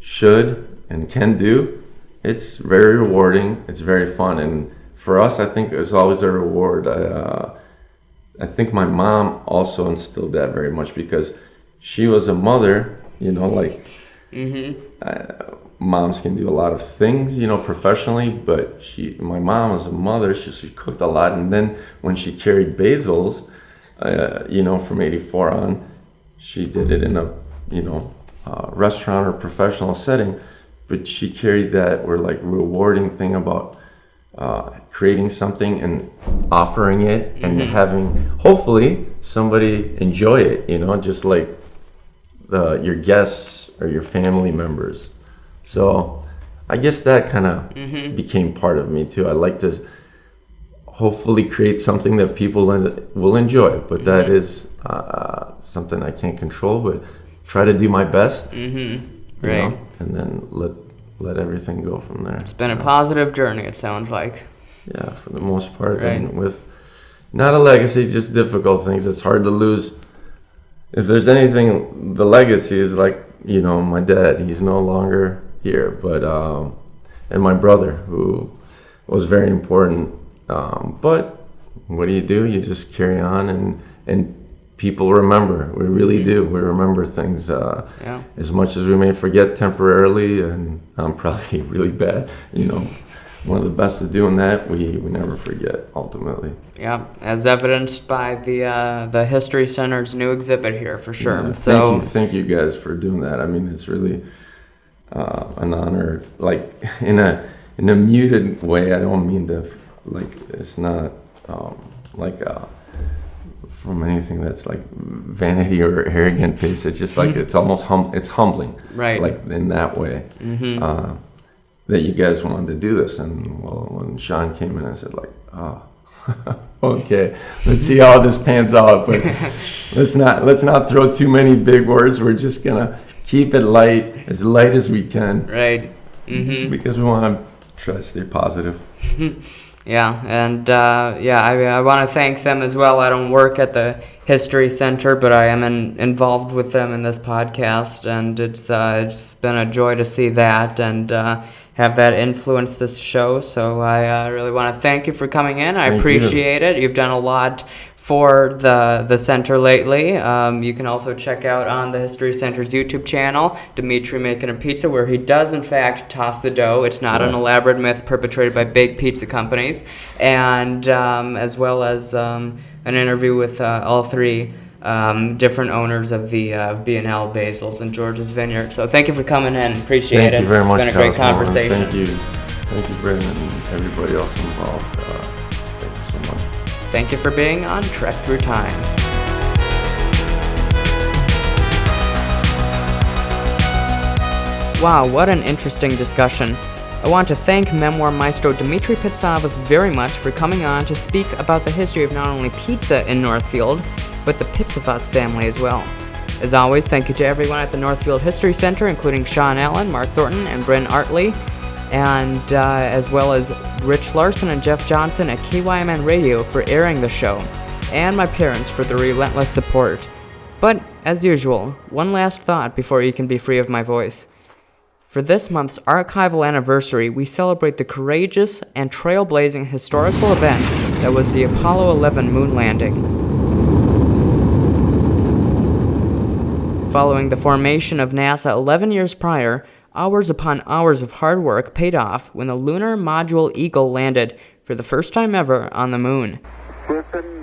should and can do, it's very rewarding, it's very fun. And for us, I think it's always a reward. I think my mom also instilled that very much, because she was a mother, moms can do a lot of things, professionally, but my mom was a mother. She cooked a lot, and then when she carried Basil's, from '84 on, she did it in a restaurant or professional setting, but she carried that rewarding thing about creating something and offering it and having hopefully somebody enjoy it, just like your guests or your family members. So I guess that kind of became part of me too. I like to hopefully create something that people will enjoy, but that is something I can't control, but try to do my best, right? And then let everything go from there. It's been a positive journey, it sounds like. Yeah, for the most part, right. And with not a legacy, just difficult things. It's hard to lose. If there's anything, the legacy is like, my dad, he's no longer here, but and my brother, who was very important, but what do? You just carry on, and people remember. We really do. We remember things as much as we may forget temporarily, and I'm probably really bad, one of the best at doing that. We never forget, ultimately. Yeah, as evidenced by the History Center's new exhibit here, for sure. Yeah, so thank you guys for doing that. I mean, it's really an honor. Like in a muted way. I don't mean to it's not from anything that's like vanity or arrogant based. It's just like it's almost it's humbling, right? Like in that way. That you guys wanted to do this, and when Sean came in, I said okay, let's see how this pans out, but let's not throw too many big words. We're just gonna keep it light as we can, right? Because we want to try to stay positive. Yeah, and I want to thank them as well. I don't work at the History Center, but I am involved with them in this podcast, and it's been a joy to see that and have that influence this show. So I really want to thank you for coming in. I appreciate it. You've done a lot for the center lately. You can also check out on the History Center's YouTube channel, Dimitri Making a Pizza, where he does in fact toss the dough. It's not an elaborate myth perpetrated by big pizza companies. And as well as an interview with all three different owners of the B&L Basil's and George's Vineyard. So thank you for coming in. Appreciate it. Thank you very much. It's been a great conversation. Thank you, Brendan, and everybody else involved. Thank you so much. Thank you for being on Trek Through Time. Wow, what an interesting discussion. I want to thank memoir maestro Dimitri Pitsavas very much for coming on to speak about the history of not only pizza in Northfield, but the Pitsavas family as well. As always, thank you to everyone at the Northfield History Center, including Sean Allen, Mark Thornton, and Bryn Artley, and as well as Rich Larson and Jeff Johnson at KYMN Radio for airing the show, and my parents for the relentless support. But, as usual, one last thought before you can be free of my voice. For this month's archival anniversary, we celebrate the courageous and trailblazing historical event that was the Apollo 11 moon landing. Following the formation of NASA 11 years prior, hours upon hours of hard work paid off when the lunar module Eagle landed for the first time ever on the moon. Houston,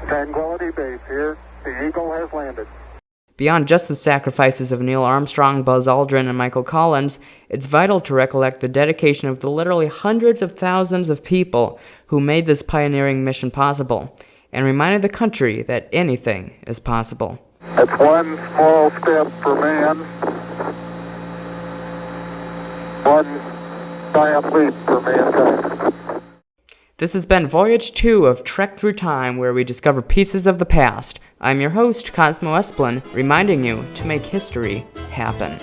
Tranquility Base here. The Eagle has landed. Beyond just the sacrifices of Neil Armstrong, Buzz Aldrin, and Michael Collins, it's vital to recollect the dedication of the literally hundreds of thousands of people who made this pioneering mission possible, and reminded the country that anything is possible. It's one small step for man, one giant leap for mankind. This has been Voyage 2 of Trek Through Time, where we discover pieces of the past. I'm your host, Kosmo Esplan, reminding you to make history happen.